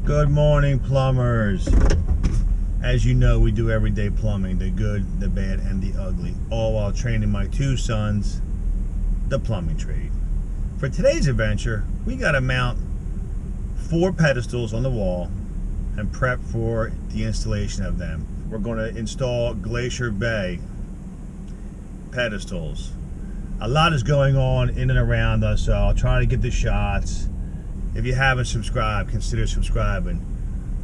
Good morning, plumbers. As you know, we do everyday plumbing, the good, the bad, and the ugly, all while training my two sons the plumbing trade. For today's adventure, we got to mount 4 pedestals on the wall and prep for the installation of them. We're going to install Glacier Bay pedestals. A lot is going on in and around us, so I'll try to get the shots. If you haven't subscribed, consider subscribing.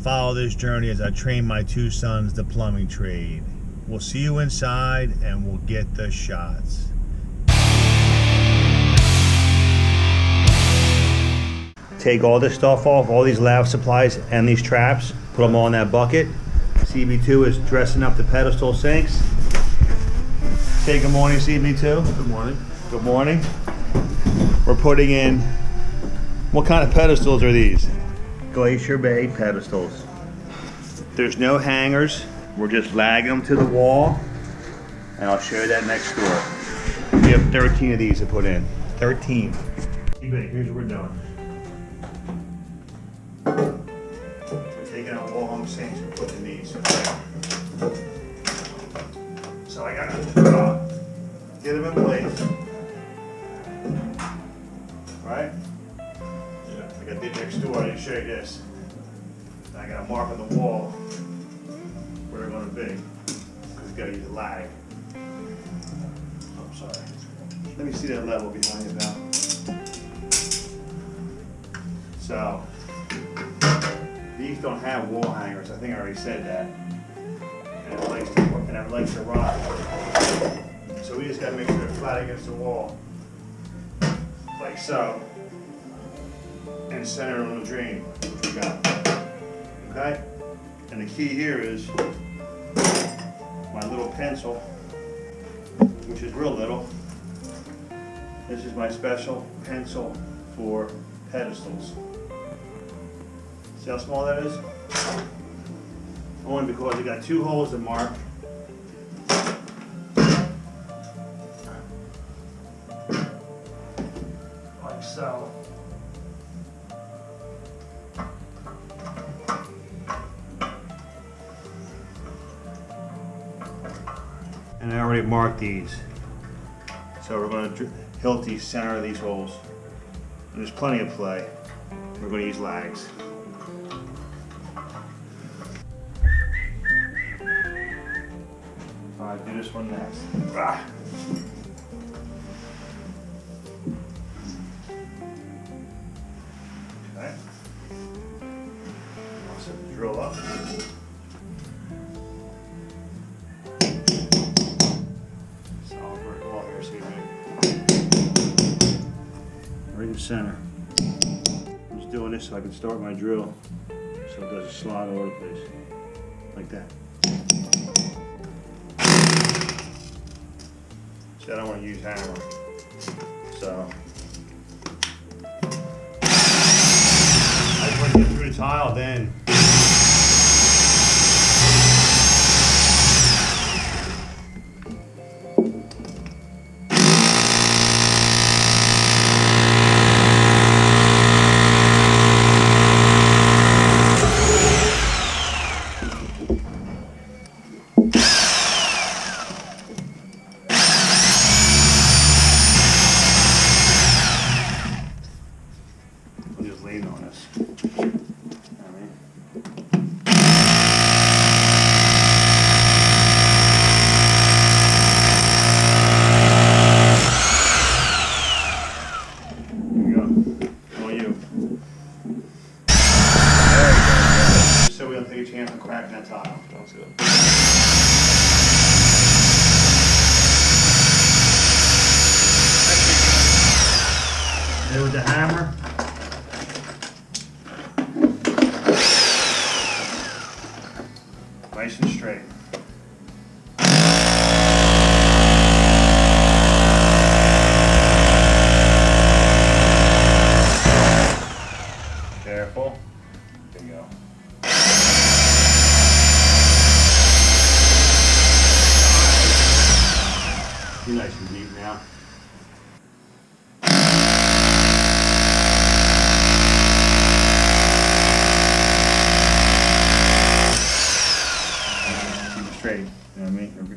Follow this journey as I train my two sons the plumbing trade. We'll see you inside and we'll get the shots. Take all this stuff off, all these lab supplies and these traps, put them all in that bucket. CB2 is dressing up the pedestal sinks. Say good morning, CB2. Good morning. Good morning. We're putting in, what kind of pedestals are these? Glacier Bay pedestals. There's no hangers. We're just lagging them to the wall, and I'll show you that next door. We have 13 of these to put in. 13. Here's what we're doing. We're taking out wall hung sinks and putting in these. So I got to get them in place. Right? Yeah. Like I did next door, I didn't show you this. And I got a mark on the wall where they're going to be. Because you got to use a lag. I'm sorry. Let me see that level behind you now. So, these don't have wall hangers. I think I already said that. And it likes to rot. So we just got to make sure they're flat against the wall. Like so. And center on the drain, which we got. Okay? And the key here is my little pencil, which is real little. This is my special pencil for pedestals. See how small that is? Only because it got 2 holes to mark. Like so. And I already marked these. So we're going to hilt the center of these holes. And there's plenty of play. We're going to use lags. Alright, do this one next. Ah. Okay. I'll set the drill up. Right in the center. I'm just doing this so I can start my drill so it doesn't slide all over the place. Like that. See, I don't want to use hammer. So I just want to get through the tile then. With the hammer. Nice and straight. Careful. There you go. Be nice and deep now.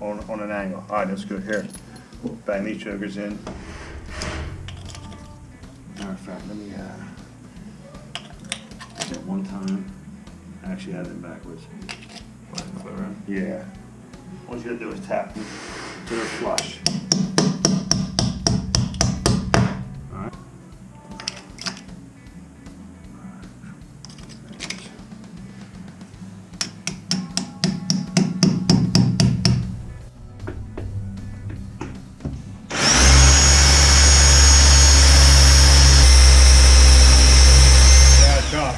on an angle. All right, that's good. Here, bang these jokers in. Matter of fact, let me get one time. Actually, I had it backwards. Yeah. All you gotta do is tap them to their flush. All right.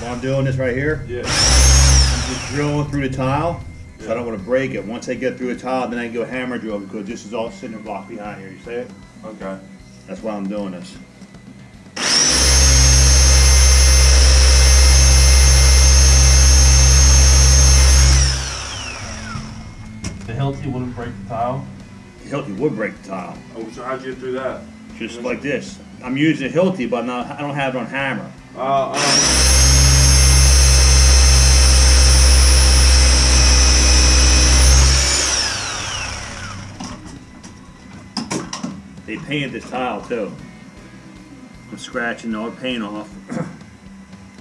While I'm doing this right here, Yeah. I'm just drilling through the tile, so I don't want to break it. Once I get through the tile, then I can go hammer drill because this is all cinder block behind here. You see it? Okay. That's why I'm doing this. The Hilti wouldn't break the tile? Hilti would break the tile, Oh, so how'd you get through that? just like this. I'm using a Hilti, but I don't have it on hammer. They painted this tile too. I'm scratching all the paint off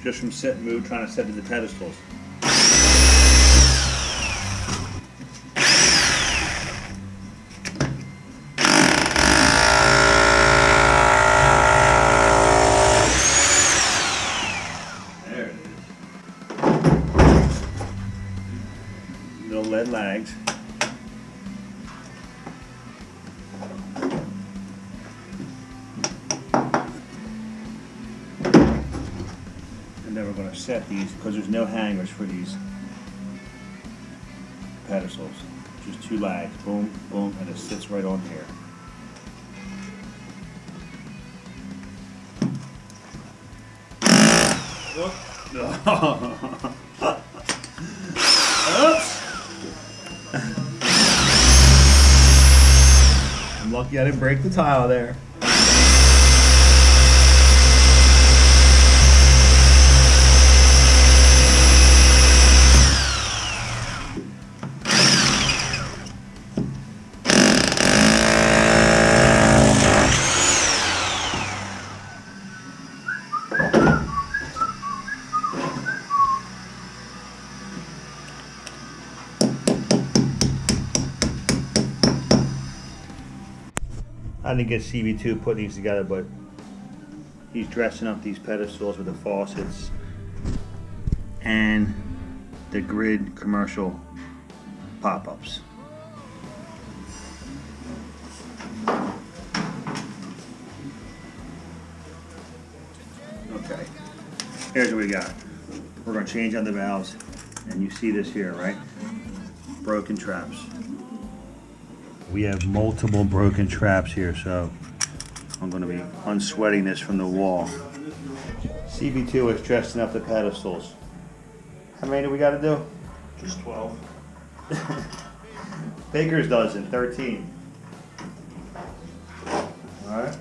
just from trying to set to the pedestals. There it is. Little lead lags. And then we're going to set these because there's no hangers for these pedestals. Just two lags, boom, boom, and it sits right on here. Oops! I'm lucky I didn't break the tile there. I didn't get CB2 putting these together, but he's dressing up these pedestals with the faucets and the grid commercial pop-ups. Okay, here's what we got. We're going to change out the valves, and you see this here, right? Broken traps. We have multiple broken traps here, so I'm going to be unsweating this from the wall. CB2 is dressing up the pedestals. How many do we got to do? Just 12. Baker's dozen, 13. All right.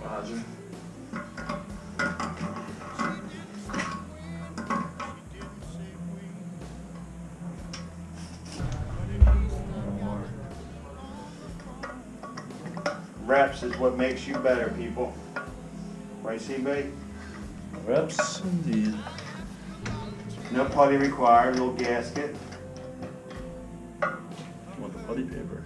Roger. Reps is what makes you better, people. Right, CB? Reps, indeed. No putty required, little gasket. Want the putty paper?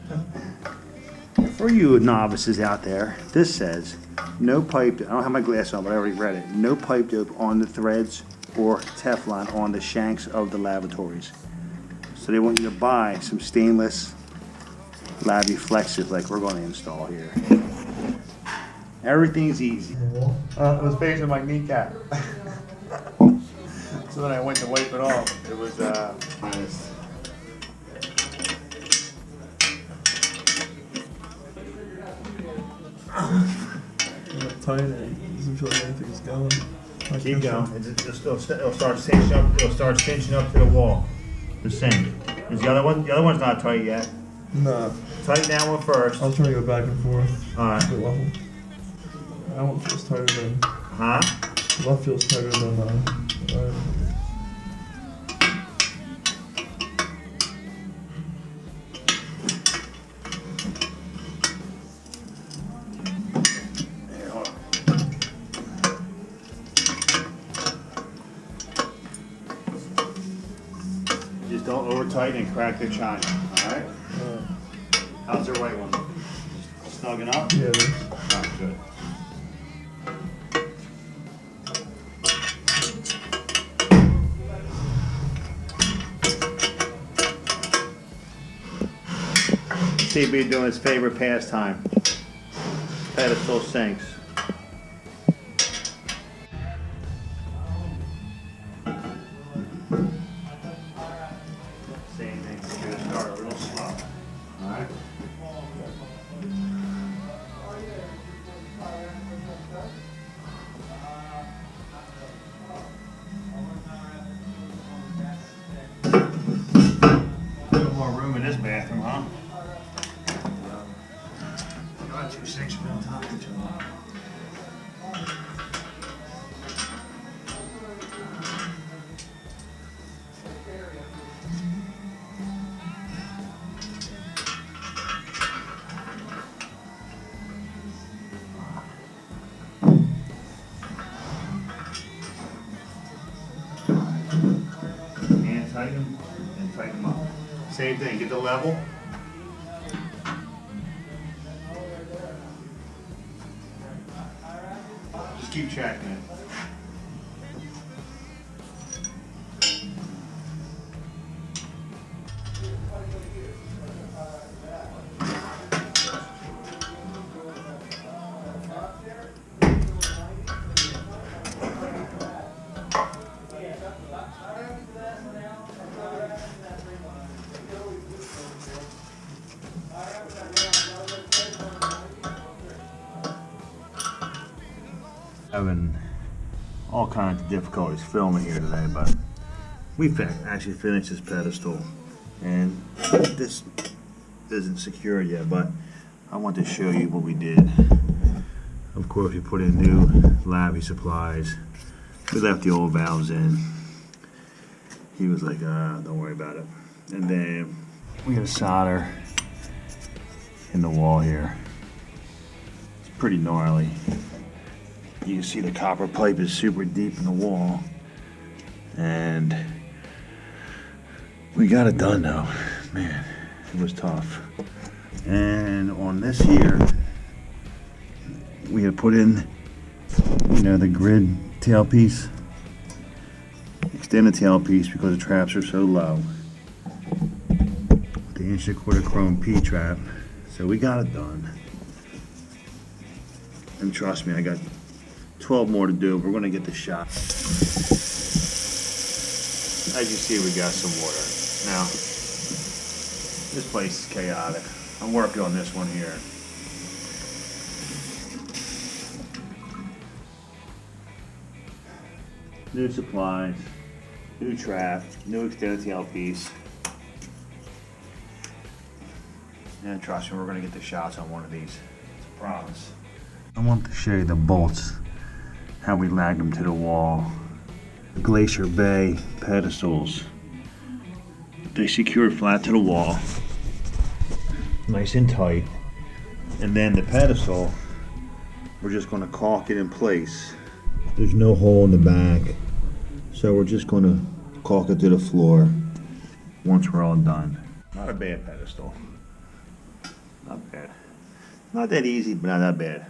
For you novices out there, this says no pipe, I don't have my glass on, but I already read it. No pipe dope on the threads or Teflon on the shanks of the lavatories. So they want you to buy some stainless Laviflexes like we're going to install here. Everything's easy. It was facing my kneecap. So when I went to wipe it off, it was nice. Tight, it doesn't feel like anything's going. Keep going. It'll start cinching up. It'll start cinching up to the wall. The sink. Is the other one? The other one's not tight yet. Nah, Tighten that one first. I was trying to go back and forth. All right. The level. That one feels tighter than. Huh? Left feels tighter than right. Just don't over tighten and crack the china, alright? How's the right one? Snug enough? Yeah, it is. Alright, good. CB doing his favorite pastime. Pedestal sinks. Same thing, so you're gonna start a little slow. Alright? A little more room in this bathroom, huh? Got 2 sinks on top of each other. And tighten them, and tighten them up. Same thing, get the level. Just keep checking it. Having all kinds of difficulties filming here today, but we actually finished this pedestal, and this isn't secured yet, but I want to show you what we did. Of course, we put in new lavy supplies. We left the old valves in. He was like, don't worry about it. And then we got a solder in the wall here. It's pretty gnarly. You can see the copper pipe is super deep in the wall. And we got it done though. Man, it was tough. And on this here, we had put in, you know, the grid tailpiece. Extend the tailpiece because the traps are so low. The 1.25" chrome P-trap. So we got it done. And trust me, I got 12 more to do. We're gonna get the shot. As you see, we got some water. Now, this place is chaotic. I'm working on this one here. New supplies, new trap, new extended tailpiece. And trust me, we're gonna get the shots on one of these. It's a promise. I want to show you the bolts, how we lagged them to the wall. Glacier Bay pedestals. They secured flat to the wall, nice and tight. And then the pedestal, we're just gonna caulk it in place. There's no hole in the back, so we're just gonna caulk it to the floor once we're all done. Not a bad pedestal. Not bad. Not that easy, but not that bad.